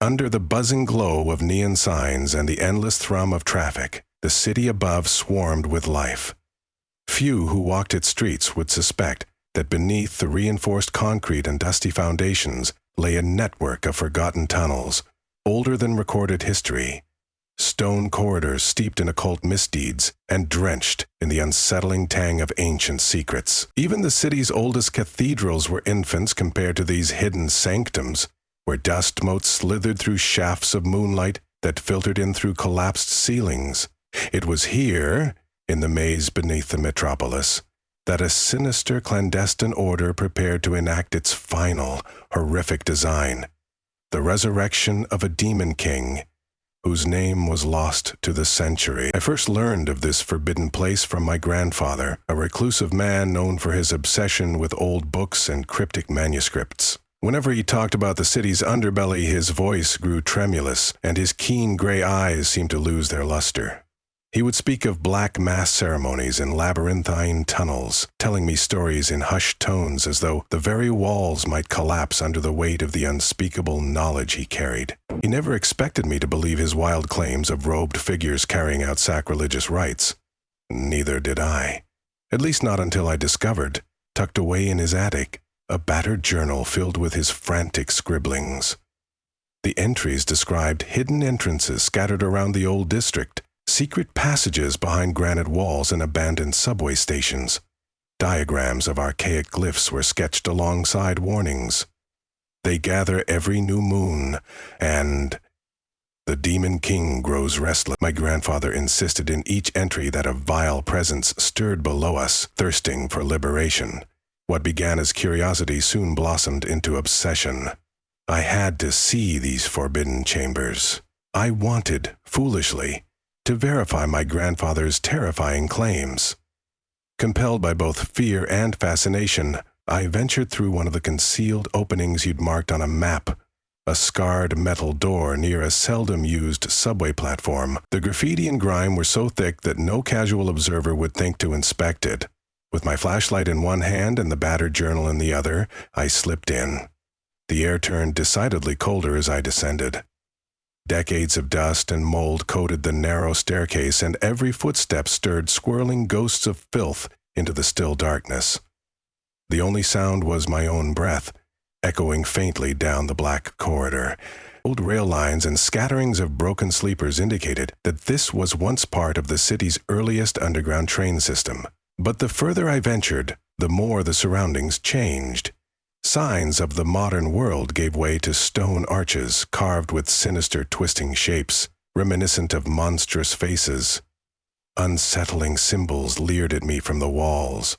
Under the buzzing glow of neon signs and the endless thrum of traffic, the city above swarmed with life. Few who walked its streets would suspect that beneath the reinforced concrete and dusty foundations lay a network of forgotten tunnels, older than recorded history, stone corridors steeped in occult misdeeds and drenched in the unsettling tang of ancient secrets. Even the city's oldest cathedrals were infants compared to these hidden sanctums, where dust motes slithered through shafts of moonlight that filtered in through collapsed ceilings. It was here, in the maze beneath the metropolis, that a sinister clandestine order prepared to enact its final, horrific design, the resurrection of a demon king, whose name was lost to the century. I first learned of this forbidden place from my grandfather, a reclusive man known for his obsession with old books and cryptic manuscripts. Whenever he talked about the city's underbelly, his voice grew tremulous, and his keen gray eyes seemed to lose their luster. He would speak of black mass ceremonies in labyrinthine tunnels, telling me stories in hushed tones as though the very walls might collapse under the weight of the unspeakable knowledge he carried. He never expected me to believe his wild claims of robed figures carrying out sacrilegious rites. Neither did I. At least not until I discovered, tucked away in his attic, a battered journal filled with his frantic scribblings. The entries described hidden entrances scattered around the old district, secret passages behind granite walls and abandoned subway stations. Diagrams of archaic glyphs were sketched alongside warnings. They gather every new moon, and the demon king grows restless. My grandfather insisted in each entry that a vile presence stirred below us, thirsting for liberation. What began as curiosity soon blossomed into obsession. I had to see these forbidden chambers. I wanted, foolishly, to verify my grandfather's terrifying claims. Compelled by both fear and fascination, I ventured through one of the concealed openings you'd marked on a map, a scarred metal door near a seldom-used subway platform. The graffiti and grime were so thick that no casual observer would think to inspect it. With my flashlight in one hand and the battered journal in the other, I slipped in. The air turned decidedly colder as I descended. Decades of dust and mold coated the narrow staircase, and every footstep stirred swirling ghosts of filth into the still darkness. The only sound was my own breath, echoing faintly down the black corridor. Old rail lines and scatterings of broken sleepers indicated that this was once part of the city's earliest underground train system. But the further I ventured, the more the surroundings changed. Signs of the modern world gave way to stone arches carved with sinister twisting shapes, reminiscent of monstrous faces. Unsettling symbols leered at me from the walls.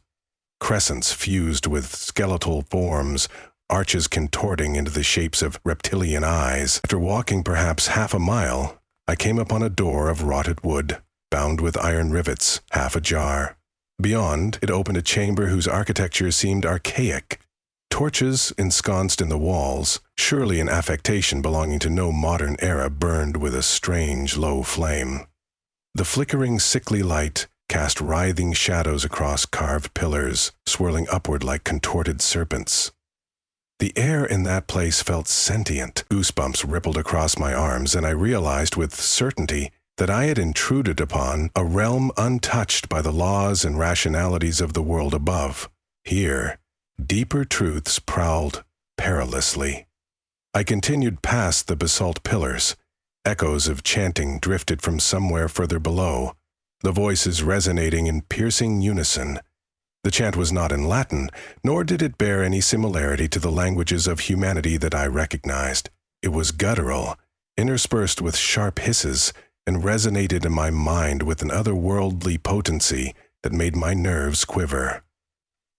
Crescents fused with skeletal forms, arches contorting into the shapes of reptilian eyes. After walking perhaps half a mile, I came upon a door of rotted wood, bound with iron rivets, half ajar. Beyond, it opened a chamber whose architecture seemed archaic. Torches ensconced in the walls, surely an affectation belonging to no modern era, burned with a strange low flame. The flickering sickly light cast writhing shadows across carved pillars, swirling upward like contorted serpents. The air in that place felt sentient. Goosebumps rippled across my arms, and I realized with certainty that I had intruded upon a realm untouched by the laws and rationalities of the world above. Here, deeper truths prowled perilously. I continued past the basalt pillars. Echoes of chanting drifted from somewhere further below, the voices resonating in piercing unison. The chant was not in Latin, nor did it bear any similarity to the languages of humanity that I recognized. It was guttural, interspersed with sharp hisses, and resonated in my mind with an otherworldly potency that made my nerves quiver.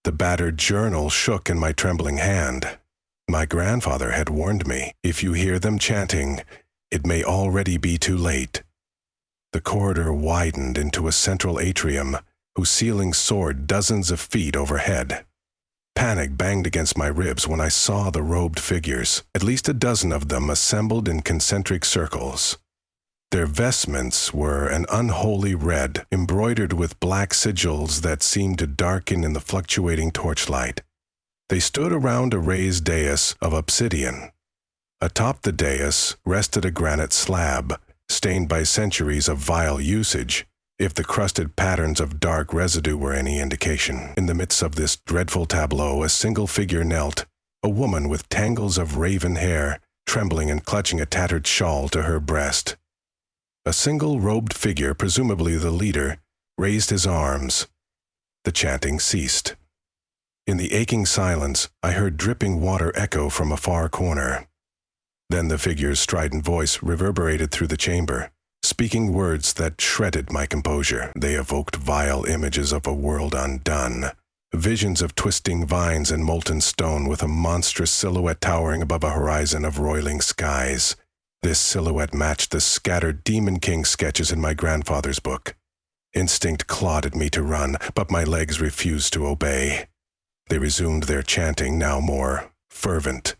The battered journal shook in my trembling hand. My grandfather had warned me, if you hear them chanting, it may already be too late. The corridor widened into a central atrium, whose ceiling soared dozens of feet overhead. Panic banged against my ribs when I saw the robed figures, at least a dozen of them assembled in concentric circles. Their vestments were an unholy red, embroidered with black sigils that seemed to darken in the fluctuating torchlight. They stood around a raised dais of obsidian. Atop the dais rested a granite slab, stained by centuries of vile usage, if the crusted patterns of dark residue were any indication. In the midst of this dreadful tableau, a single figure knelt, a woman with tangles of raven hair, trembling and clutching a tattered shawl to her breast. A single robed figure, presumably the leader, raised his arms. The chanting ceased. In the aching silence, I heard dripping water echo from a far corner. Then the figure's strident voice reverberated through the chamber, speaking words that shredded my composure. They evoked vile images of a world undone, visions of twisting vines and molten stone with a monstrous silhouette towering above a horizon of roiling skies. This silhouette matched the scattered Demon King sketches in my grandfather's book. Instinct clawed at me to run, but my legs refused to obey. They resumed their chanting, now more fervent.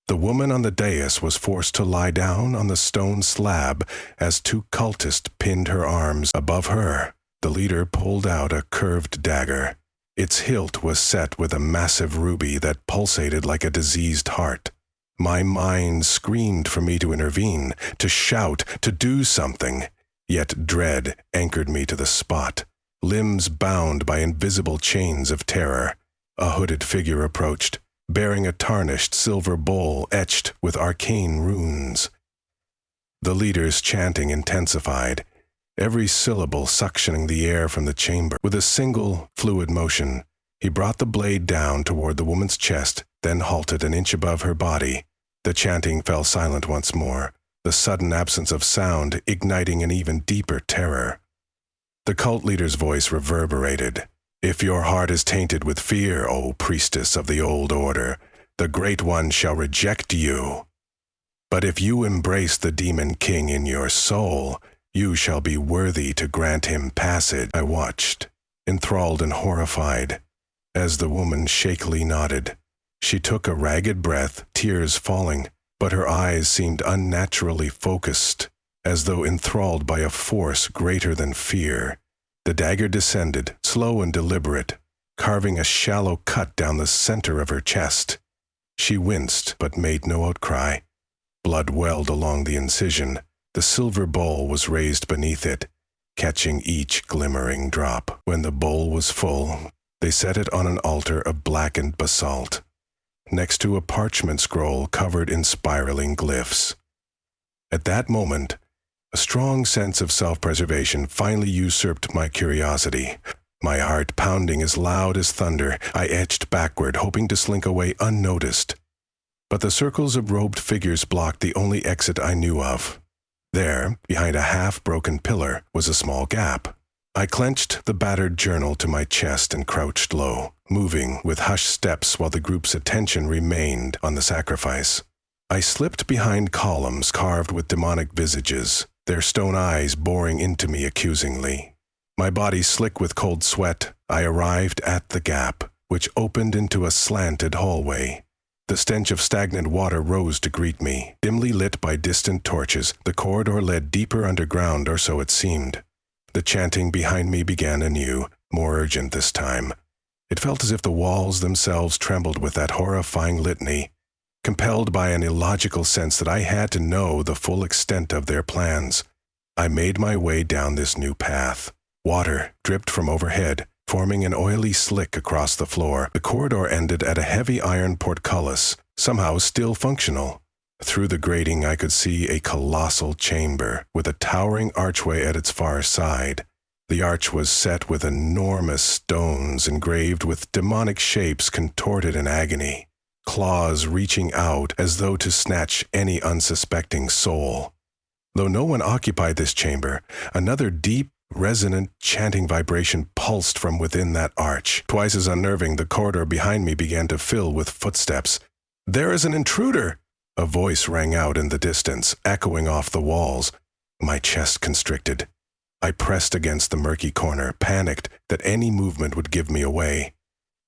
The woman on the dais was forced to lie down on the stone slab as two cultists pinned her arms above her. The leader pulled out a curved dagger. Its hilt was set with a massive ruby that pulsated like a diseased heart. My mind screamed for me to intervene, to shout, to do something. Yet dread anchored me to the spot, limbs bound by invisible chains of terror. A hooded figure approached, bearing a tarnished silver bowl etched with arcane runes. The leader's chanting intensified, every syllable suctioning the air from the chamber. With a single, fluid motion, he brought the blade down toward the woman's chest, then halted an inch above her body. The chanting fell silent once more, the sudden absence of sound igniting an even deeper terror. The cult leader's voice reverberated. "If your heart is tainted with fear, O priestess of the old order, the Great One shall reject you. But if you embrace the Demon King in your soul, you shall be worthy to grant him passage." I watched, enthralled and horrified, as the woman shakily nodded. She took a ragged breath, tears falling, but her eyes seemed unnaturally focused, as though enthralled by a force greater than fear. The dagger descended, slow and deliberate, carving a shallow cut down the center of her chest. She winced, but made no outcry. Blood welled along the incision. The silver bowl was raised beneath it, catching each glimmering drop. When the bowl was full, they set it on an altar of blackened basalt, next to a parchment scroll covered in spiraling glyphs. At that moment, a strong sense of self-preservation finally usurped my curiosity. My heart pounding as loud as thunder, I edged backward, hoping to slink away unnoticed. But the circles of robed figures blocked the only exit I knew of. There, behind a half-broken pillar, was a small gap. I clenched the battered journal to my chest and crouched low, moving with hushed steps while the group's attention remained on the sacrifice. I slipped behind columns carved with demonic visages, their stone eyes boring into me accusingly. My body slick with cold sweat, I arrived at the gap, which opened into a slanted hallway. The stench of stagnant water rose to greet me. Dimly lit by distant torches, the corridor led deeper underground, or so it seemed. The chanting behind me began anew, more urgent this time. It felt as if the walls themselves trembled with that horrifying litany, compelled by an illogical sense that I had to know the full extent of their plans. I made my way down this new path. Water dripped from overhead, forming an oily slick across the floor. The corridor ended at a heavy iron portcullis, somehow still functional. Through the grating I could see a colossal chamber, with a towering archway at its far side. The arch was set with enormous stones engraved with demonic shapes contorted in agony, claws reaching out as though to snatch any unsuspecting soul. Though no one occupied this chamber, another deep, resonant, chanting vibration pulsed from within that arch. Twice as unnerving, the corridor behind me began to fill with footsteps. "There is an intruder!" A voice rang out in the distance, echoing off the walls. My chest constricted. I pressed against the murky corner, panicked that any movement would give me away.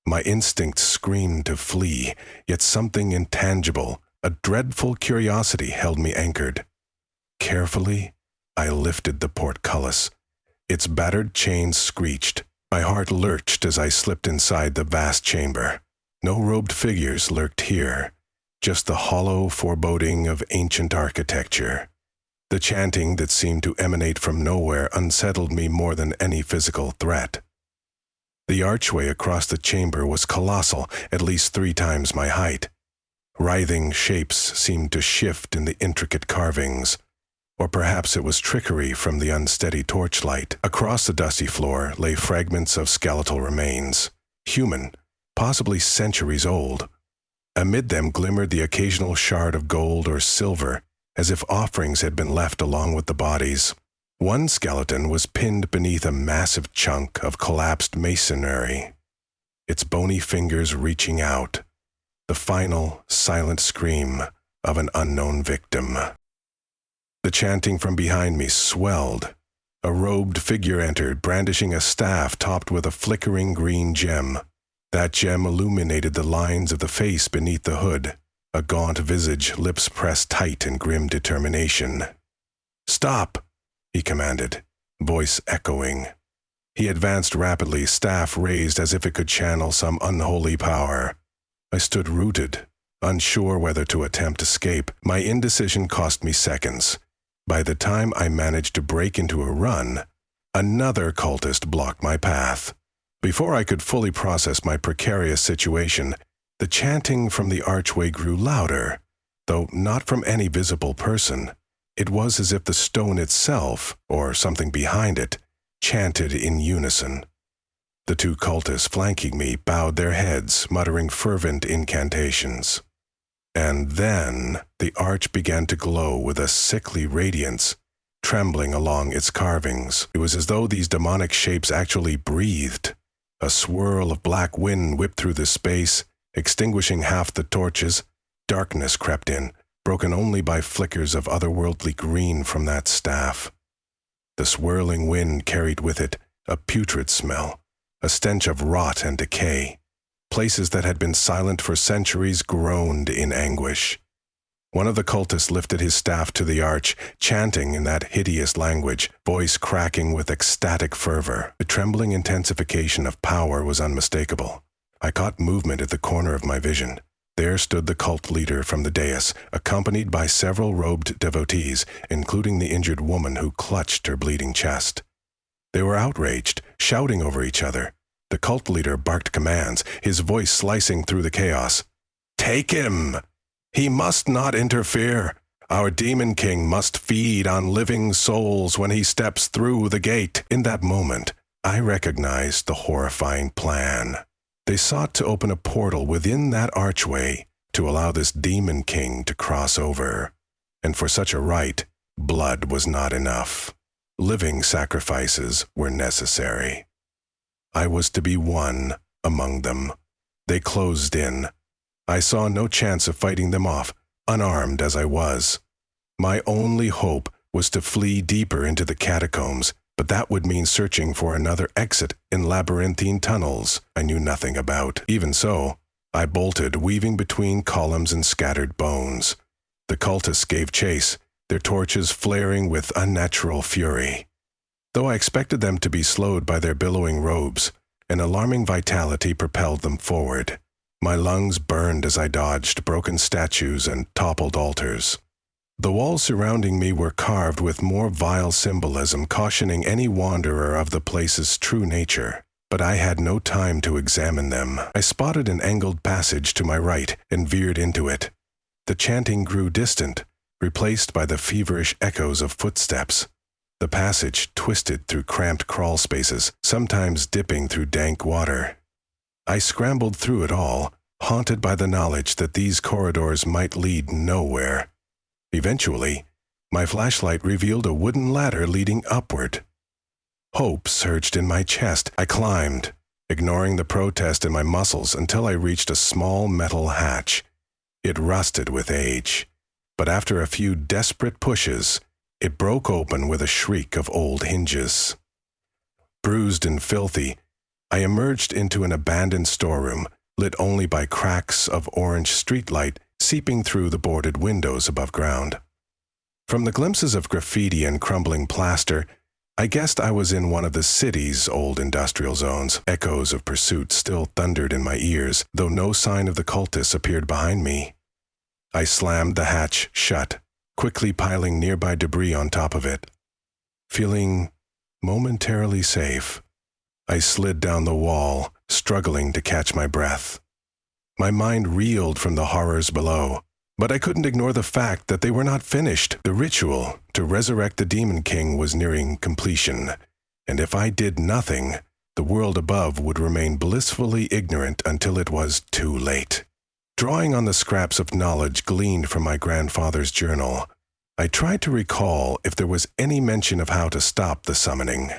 My instinct screamed to flee, yet something intangible, a dreadful curiosity, held me anchored. Carefully, I lifted the portcullis. Its battered chains screeched. My heart lurched as I slipped inside the vast chamber. No robed figures lurked here, just the hollow foreboding of ancient architecture. The chanting that seemed to emanate from nowhere unsettled me more than any physical threat. The archway across the chamber was colossal, at least 3 times my height. Writhing shapes seemed to shift in the intricate carvings, or perhaps it was trickery from the unsteady torchlight. Across the dusty floor lay fragments of skeletal remains, human, possibly centuries old. Amid them glimmered the occasional shard of gold or silver, as if offerings had been left along with the bodies. One skeleton was pinned beneath a massive chunk of collapsed masonry, its bony fingers reaching out, the final, silent scream of an unknown victim. The chanting from behind me swelled. A robed figure entered, brandishing a staff topped with a flickering green gem. That gem illuminated the lines of the face beneath the hood, a gaunt visage, lips pressed tight in grim determination. "Stop!" he commanded, voice echoing. He advanced rapidly, staff raised as if it could channel some unholy power. I stood rooted, unsure whether to attempt escape. My indecision cost me seconds. By the time I managed to break into a run, another cultist blocked my path. Before I could fully process my precarious situation, the chanting from the archway grew louder, though not from any visible person. It was as if the stone itself, or something behind it, chanted in unison. The 2 cultists flanking me bowed their heads, muttering fervent incantations. And then the arch began to glow with a sickly radiance, trembling along its carvings. It was as though these demonic shapes actually breathed. A swirl of black wind whipped through the space, extinguishing half the torches. Darkness crept in, broken only by flickers of otherworldly green from that staff. The swirling wind carried with it a putrid smell, a stench of rot and decay. Places that had been silent for centuries groaned in anguish. One of the cultists lifted his staff to the arch, chanting in that hideous language, voice cracking with ecstatic fervor. The trembling intensification of power was unmistakable. I caught movement at the corner of my vision. There stood the cult leader from the dais, accompanied by several robed devotees, including the injured woman who clutched her bleeding chest. They were outraged, shouting over each other. The cult leader barked commands, his voice slicing through the chaos. "Take him! He must not interfere. Our demon king must feed on living souls when he steps through the gate." In that moment, I recognized the horrifying plan. They sought to open a portal within that archway to allow this demon king to cross over. And for such a rite, blood was not enough. Living sacrifices were necessary. I was to be one among them. They closed in. I saw no chance of fighting them off, unarmed as I was. My only hope was to flee deeper into the catacombs, but that would mean searching for another exit in labyrinthine tunnels I knew nothing about. Even so, I bolted, weaving between columns and scattered bones. The cultists gave chase, their torches flaring with unnatural fury. Though I expected them to be slowed by their billowing robes, an alarming vitality propelled them forward. My lungs burned as I dodged broken statues and toppled altars. The walls surrounding me were carved with more vile symbolism, cautioning any wanderer of the place's true nature. But I had no time to examine them. I spotted an angled passage to my right and veered into it. The chanting grew distant, replaced by the feverish echoes of footsteps. The passage twisted through cramped crawl spaces, sometimes dipping through dank water. I scrambled through it all, haunted by the knowledge that these corridors might lead nowhere. Eventually, my flashlight revealed a wooden ladder leading upward. Hope surged in my chest. I climbed, ignoring the protest in my muscles until I reached a small metal hatch. It rusted with age, but after a few desperate pushes, it broke open with a shriek of old hinges. Bruised and filthy, I emerged into an abandoned storeroom, lit only by cracks of orange streetlight seeping through the boarded windows above ground. From the glimpses of graffiti and crumbling plaster, I guessed I was in one of the city's old industrial zones. Echoes of pursuit still thundered in my ears, though no sign of the cultists appeared behind me. I slammed the hatch shut, quickly piling nearby debris on top of it. Feeling momentarily safe, I slid down the wall, struggling to catch my breath. My mind reeled from the horrors below, but I couldn't ignore the fact that they were not finished. The ritual to resurrect the Demon King was nearing completion, and if I did nothing, the world above would remain blissfully ignorant until it was too late. Drawing on the scraps of knowledge gleaned from my grandfather's journal, I tried to recall if there was any mention of how to stop the summoning.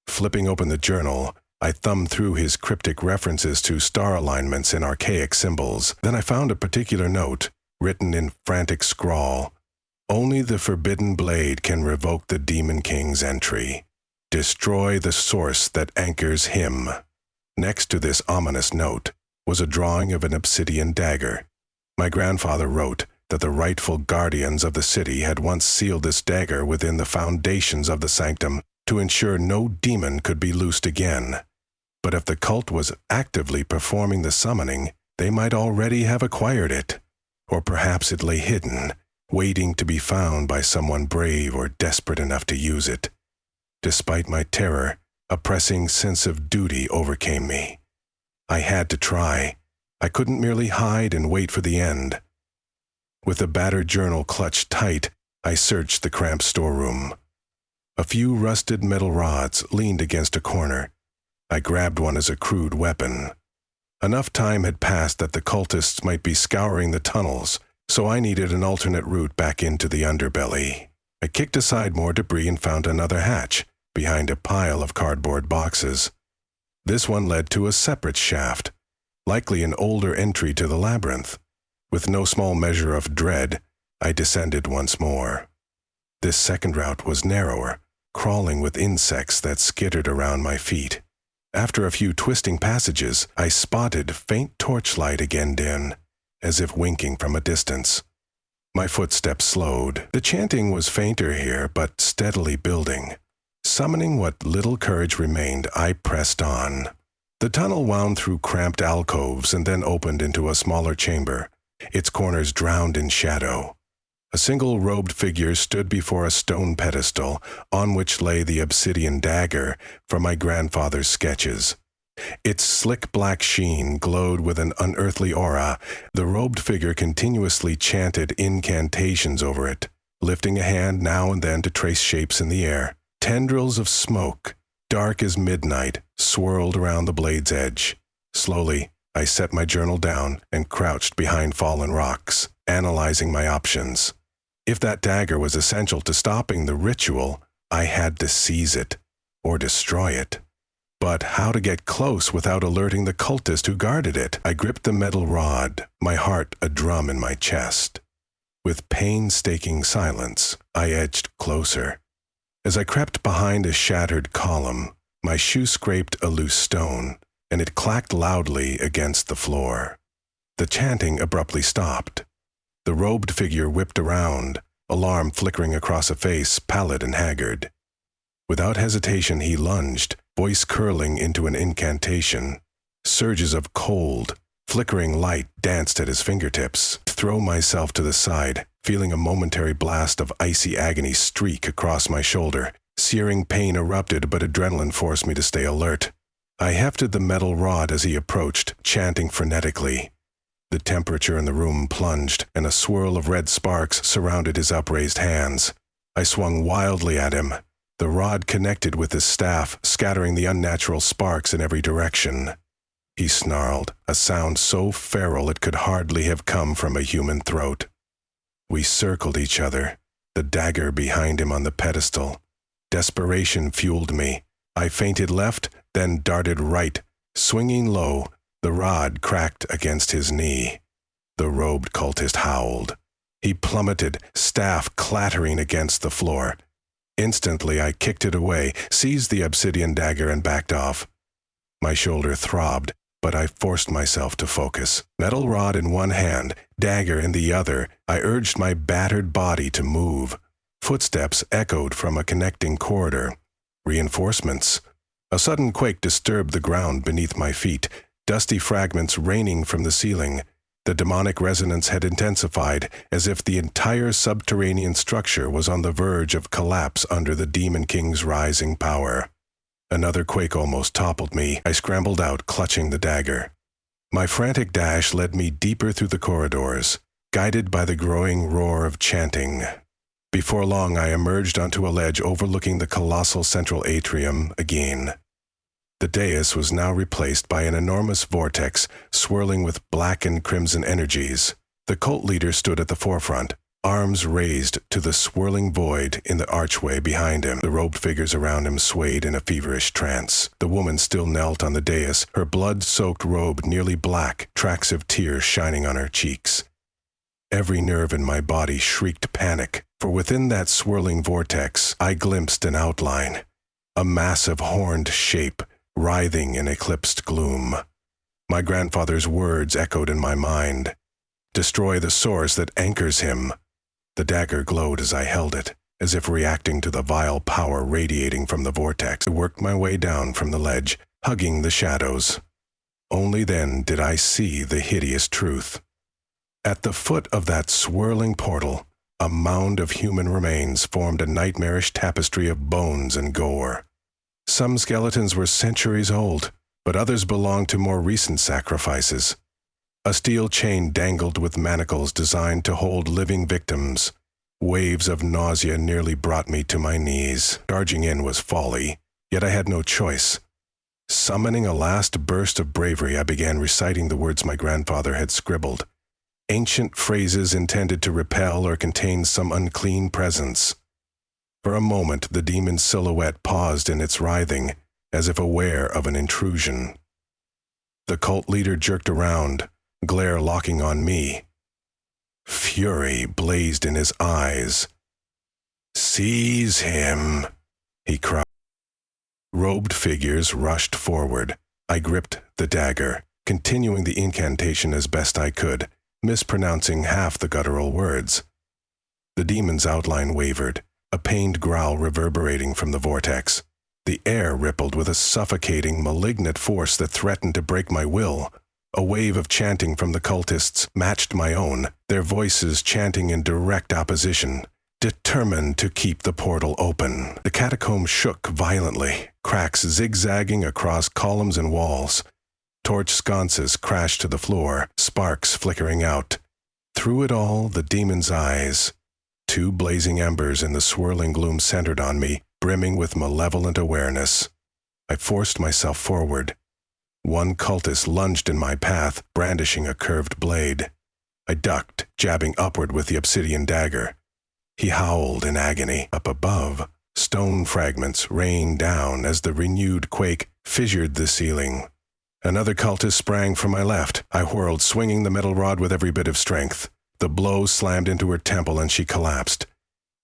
Flipping open the journal, I thumbed through his cryptic references to star alignments and archaic symbols. Then I found a particular note, written in frantic scrawl. Only the forbidden blade can revoke the Demon King's entry. Destroy the source that anchors him. Next to this ominous note was a drawing of an obsidian dagger. My grandfather wrote that the rightful guardians of the city had once sealed this dagger within the foundations of the sanctum to ensure no demon could be loosed again. But if the cult was actively performing the summoning, they might already have acquired it. Or perhaps it lay hidden, waiting to be found by someone brave or desperate enough to use it. Despite my terror, a pressing sense of duty overcame me. I had to try. I couldn't merely hide and wait for the end. With the battered journal clutched tight, I searched the cramped storeroom. A few rusted metal rods leaned against a corner. I grabbed one as a crude weapon. Enough time had passed that the cultists might be scouring the tunnels, so I needed an alternate route back into the underbelly. I kicked aside more debris and found another hatch, behind a pile of cardboard boxes. This one led to a separate shaft, likely an older entry to the labyrinth. With no small measure of dread, I descended once more. This second route was narrower, crawling with insects that skittered around my feet. After a few twisting passages, I spotted faint torchlight again dim, as if winking from a distance. My footsteps slowed. The chanting was fainter here, but steadily building. Summoning what little courage remained, I pressed on. The tunnel wound through cramped alcoves and then opened into a smaller chamber, its corners drowned in shadow. A single robed figure stood before a stone pedestal on which lay the obsidian dagger from my grandfather's sketches. Its slick black sheen glowed with an unearthly aura. The robed figure continuously chanted incantations over it, lifting a hand now and then to trace shapes in the air. Tendrils of smoke, dark as midnight, swirled around the blade's edge. Slowly, I set my journal down and crouched behind fallen rocks, analyzing my options. If that dagger was essential to stopping the ritual, I had to seize it, or destroy it. But how to get close without alerting the cultist who guarded it? I gripped the metal rod, my heart a drum in my chest. With painstaking silence, I edged closer. As I crept behind a shattered column, my shoe scraped a loose stone, and it clacked loudly against the floor. The chanting abruptly stopped. The robed figure whipped around, alarm flickering across a face pallid and haggard. Without hesitation, he lunged, voice curling into an incantation. Surges of cold, flickering light danced at his fingertips. To throw myself to the side, feeling a momentary blast of icy agony streak across my shoulder. Searing pain erupted, but adrenaline forced me to stay alert. I hefted the metal rod as he approached, chanting frenetically. The temperature in the room plunged, and a swirl of red sparks surrounded his upraised hands. I swung wildly at him. The rod connected with his staff, scattering the unnatural sparks in every direction. He snarled, a sound so feral it could hardly have come from a human throat. We circled each other, the dagger behind him on the pedestal. Desperation fueled me. I feinted left, then darted right. Swinging low, the rod cracked against his knee. The robed cultist howled. He plummeted, staff clattering against the floor. Instantly, I kicked it away, seized the obsidian dagger, and backed off. My shoulder throbbed, but I forced myself to focus. Metal rod in one hand, dagger in the other, I urged my battered body to move. Footsteps echoed from a connecting corridor. Reinforcements. A sudden quake disturbed the ground beneath my feet, dusty fragments raining from the ceiling. The demonic resonance had intensified, as if the entire subterranean structure was on the verge of collapse under the Demon King's rising power. Another quake almost toppled me. I scrambled out, clutching the dagger. My frantic dash led me deeper through the corridors, guided by the growing roar of chanting. Before long, I emerged onto a ledge overlooking the colossal central atrium again. The dais was now replaced by an enormous vortex swirling with black and crimson energies. The cult leader stood at the forefront, arms raised to the swirling void in the archway behind him. The robed figures around him swayed in a feverish trance. The woman still knelt on the dais, her blood-soaked robe nearly black, tracks of tears shining on her cheeks. Every nerve in my body shrieked panic, for within that swirling vortex I glimpsed an outline, a massive horned shape, writhing in eclipsed gloom. My grandfather's words echoed in my mind. Destroy the source that anchors him. The dagger glowed as I held it, as if reacting to the vile power radiating from the vortex. I worked my way down from the ledge, hugging the shadows. Only then did I see the hideous truth. At the foot of that swirling portal, a mound of human remains formed a nightmarish tapestry of bones and gore. Some skeletons were centuries old, but others belonged to more recent sacrifices. A steel chain dangled with manacles designed to hold living victims. Waves of nausea nearly brought me to my knees. Charging in was folly, yet I had no choice. Summoning a last burst of bravery, I began reciting the words my grandfather had scribbled, ancient phrases intended to repel or contain some unclean presence. For a moment, the demon's silhouette paused in its writhing, as if aware of an intrusion. The cult leader jerked around, glare locking on me. Fury blazed in his eyes. "Seize him," he cried. Robed figures rushed forward. I gripped the dagger, continuing the incantation as best I could, mispronouncing half the guttural words. The demon's outline wavered, a pained growl reverberating from the vortex. The air rippled with a suffocating, malignant force that threatened to break my will. A wave of chanting from the cultists matched my own, their voices chanting in direct opposition, determined to keep the portal open. The catacomb shook violently, cracks zigzagging across columns and walls. Torch sconces crashed to the floor, sparks flickering out. Through it all, the demon's eyes, two blazing embers in the swirling gloom, centered on me, brimming with malevolent awareness. I forced myself forward. One cultist lunged in my path, brandishing a curved blade. I ducked, jabbing upward with the obsidian dagger. He howled in agony. Up above, stone fragments rained down as the renewed quake fissured the ceiling. Another cultist sprang from my left. I whirled, swinging the metal rod with every bit of strength. The blow slammed into her temple and she collapsed.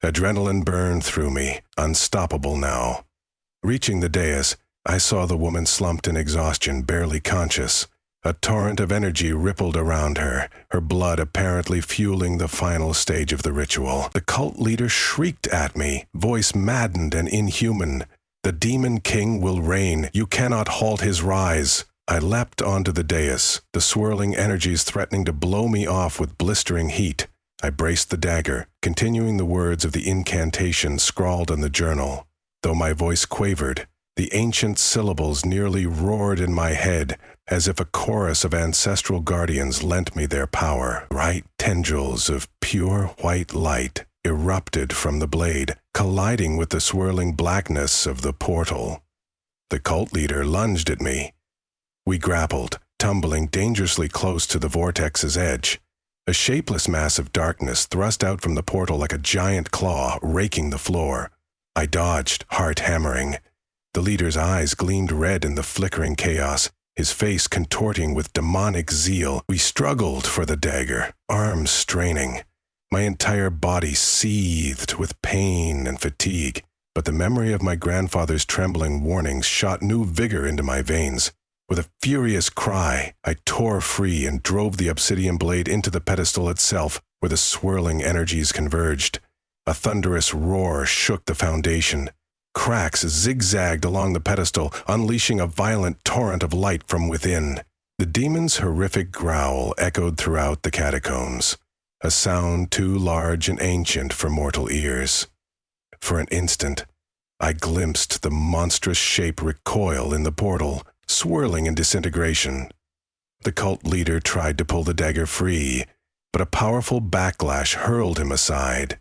Adrenaline burned through me, unstoppable now. Reaching the dais, I saw the woman slumped in exhaustion, barely conscious. A torrent of energy rippled around her, her blood apparently fueling the final stage of the ritual. The cult leader shrieked at me, voice maddened and inhuman. "The Demon King will reign. You cannot halt his rise." I leapt onto the dais, the swirling energies threatening to blow me off with blistering heat. I braced the dagger, continuing the words of the incantation scrawled on the journal. Though my voice quavered, the ancient syllables nearly roared in my head, as if a chorus of ancestral guardians lent me their power. Bright tendrils of pure white light erupted from the blade, colliding with the swirling blackness of the portal. The cult leader lunged at me. We grappled, tumbling dangerously close to the vortex's edge. A shapeless mass of darkness thrust out from the portal like a giant claw, raking the floor. I dodged, heart hammering. The leader's eyes gleamed red in the flickering chaos, his face contorting with demonic zeal. We struggled for the dagger, arms straining. My entire body seethed with pain and fatigue, but the memory of my grandfather's trembling warnings shot new vigor into my veins. With a furious cry, I tore free and drove the obsidian blade into the pedestal itself, where the swirling energies converged. A thunderous roar shook the foundation. Cracks zigzagged along the pedestal, unleashing a violent torrent of light from within. The demon's horrific growl echoed throughout the catacombs, a sound too large and ancient for mortal ears. For an instant, I glimpsed the monstrous shape recoil in the portal, swirling in disintegration. The cult leader tried to pull the dagger free, but a powerful backlash hurled him aside.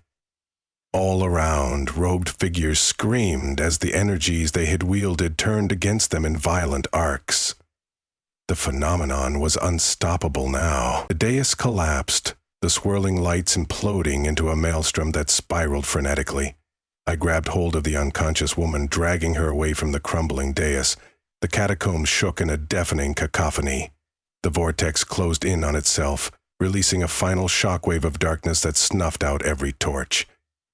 All around, robed figures screamed as the energies they had wielded turned against them in violent arcs. The phenomenon was unstoppable now. The dais collapsed, the swirling lights imploding into a maelstrom that spiraled frenetically. I grabbed hold of the unconscious woman, dragging her away from the crumbling dais. The catacombs shook in a deafening cacophony. The vortex closed in on itself, releasing a final shockwave of darkness that snuffed out every torch.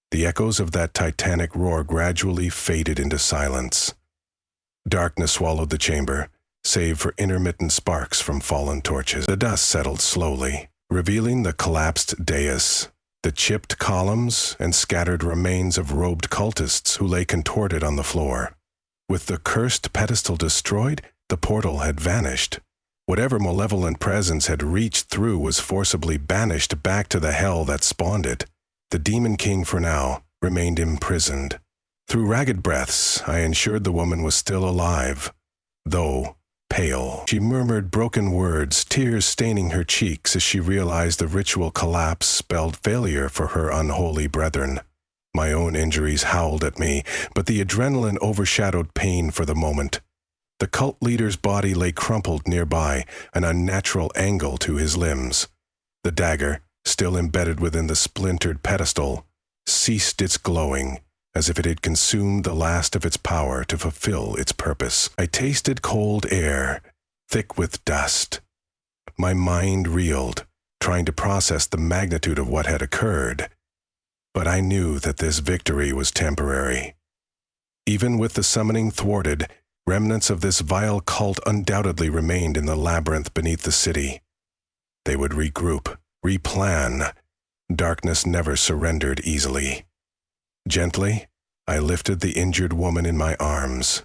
The echoes of that titanic roar gradually faded into silence. Darkness swallowed the chamber, save for intermittent sparks from fallen torches. The dust settled slowly, revealing the collapsed dais, the chipped columns, and scattered remains of robed cultists who lay contorted on the floor. With the cursed pedestal destroyed, the portal had vanished. Whatever malevolent presence had reached through was forcibly banished back to the hell that spawned it. The Demon King, for now, remained imprisoned. Through ragged breaths, I ensured the woman was still alive, though pale. She murmured broken words, tears staining her cheeks as she realized the ritual collapse spelled failure for her unholy brethren. My own injuries howled at me, but the adrenaline overshadowed pain for the moment. The cult leader's body lay crumpled nearby, an unnatural angle to his limbs. The dagger, still embedded within the splintered pedestal, ceased its glowing, as if it had consumed the last of its power to fulfill its purpose. I tasted cold air, thick with dust. My mind reeled, trying to process the magnitude of what had occurred. But I knew that this victory was temporary. Even with the summoning thwarted, remnants of this vile cult undoubtedly remained in the labyrinth beneath the city. They would regroup, replan. Darkness never surrendered easily. Gently, I lifted the injured woman in my arms.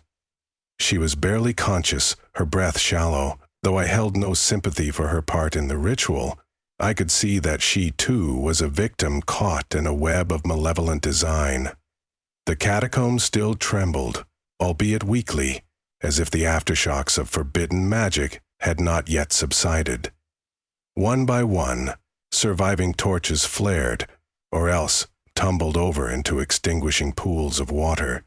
She was barely conscious, her breath shallow. Though I held no sympathy for her part in the ritual, I could see that she too was a victim caught in a web of malevolent design. The catacombs still trembled, albeit weakly, as if the aftershocks of forbidden magic had not yet subsided. One by one, surviving torches flared, or else tumbled over into extinguishing pools of water.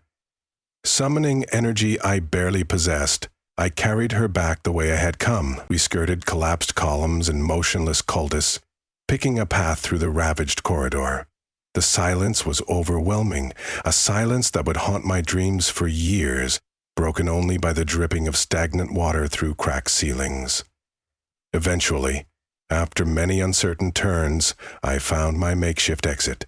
Summoning energy I barely possessed, I carried her back the way I had come. We skirted collapsed columns and motionless cultists, picking a path through the ravaged corridor. The silence was overwhelming, a silence that would haunt my dreams for years, broken only by the dripping of stagnant water through cracked ceilings. Eventually, after many uncertain turns, I found my makeshift exit.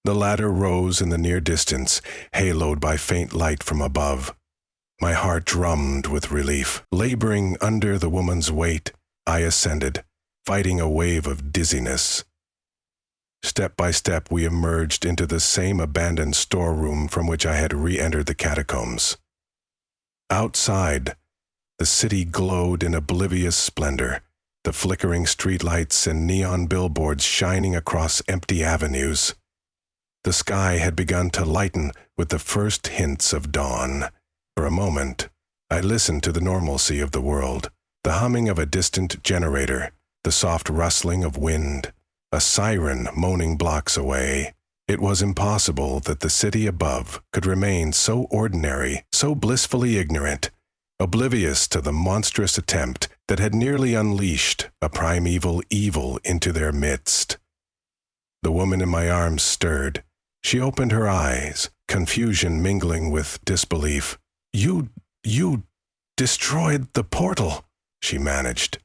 The ladder rose in the near distance, haloed by faint light from above. My heart drummed with relief. Laboring under the woman's weight, I ascended, fighting a wave of dizziness. Step by step, we emerged into the same abandoned storeroom from which I had re-entered the catacombs. Outside, the city glowed in oblivious splendor, the flickering streetlights and neon billboards shining across empty avenues. The sky had begun to lighten with the first hints of dawn. For a moment, I listened to the normalcy of the world, the humming of a distant generator, the soft rustling of wind, a siren moaning blocks away. It was impossible that the city above could remain so ordinary, so blissfully ignorant, oblivious to the monstrous attempt that had nearly unleashed a primeval evil into their midst. The woman in my arms stirred. She opened her eyes, confusion mingling with disbelief. You destroyed the portal," she managed.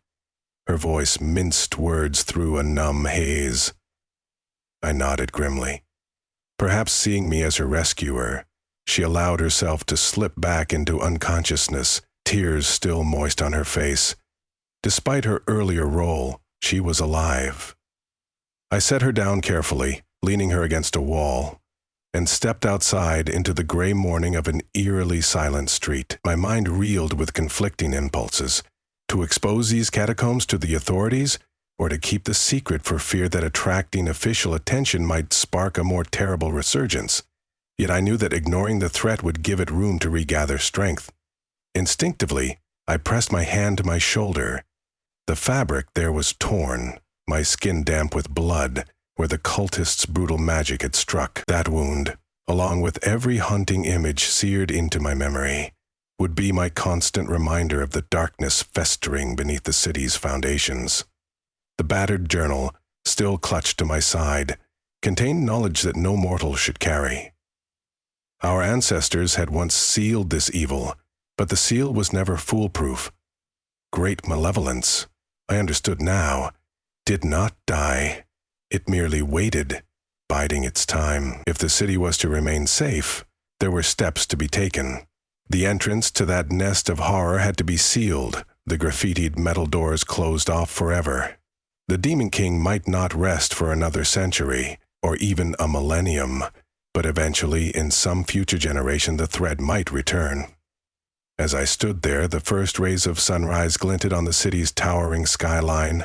Her voice minced words through a numb haze. I nodded grimly. Perhaps seeing me as her rescuer, she allowed herself to slip back into unconsciousness, tears still moist on her face. Despite her earlier role, she was alive. I set her down carefully, leaning her against a wall, and stepped outside into the gray morning of an eerily silent street. My mind reeled with conflicting impulses. To expose these catacombs to the authorities, or to keep the secret for fear that attracting official attention might spark a more terrible resurgence? Yet I knew that ignoring the threat would give it room to regather strength. Instinctively, I pressed my hand to my shoulder. The fabric there was torn, my skin damp with blood, where the cultist's brutal magic had struck. That wound, along with every haunting image seared into my memory, would be my constant reminder of the darkness festering beneath the city's foundations. The battered journal, still clutched to my side, contained knowledge that no mortal should carry. Our ancestors had once sealed this evil, but the seal was never foolproof. Great malevolence, I understood now, did not die. It merely waited, biding its time. If the city was to remain safe, there were steps to be taken. The entrance to that nest of horror had to be sealed, the graffitied metal doors closed off forever. The Demon King might not rest for another century, or even a millennium, but eventually, in some future generation, the threat might return. As I stood there, the first rays of sunrise glinted on the city's towering skyline.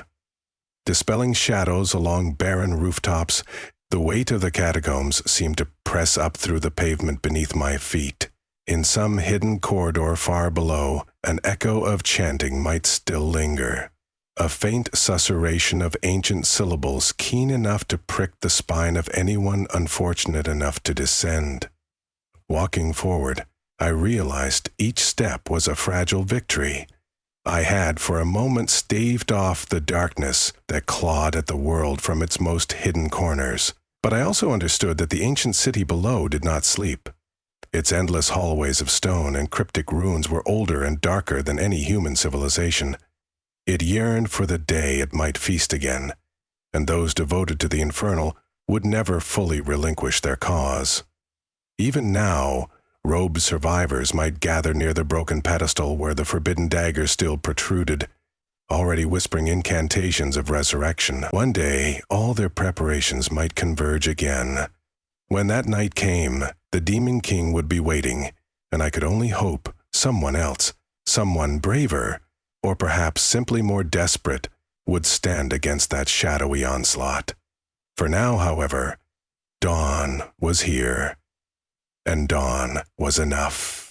Dispelling shadows along barren rooftops, the weight of the catacombs seemed to press up through the pavement beneath my feet. In some hidden corridor far below, an echo of chanting might still linger, a faint susurration of ancient syllables keen enough to prick the spine of anyone unfortunate enough to descend. Walking forward, I realized each step was a fragile victory. I had for a moment staved off the darkness that clawed at the world from its most hidden corners. But I also understood that the ancient city below did not sleep. Its endless hallways of stone and cryptic ruins were older and darker than any human civilization. It yearned for the day it might feast again, and those devoted to the infernal would never fully relinquish their cause. Even now, robed survivors might gather near the broken pedestal where the forbidden dagger still protruded, already whispering incantations of resurrection. One day, all their preparations might converge again. When that night came, the Demon King would be waiting, and I could only hope someone else, someone braver, or perhaps simply more desperate, would stand against that shadowy onslaught. For now, however, dawn was here. And dawn was enough.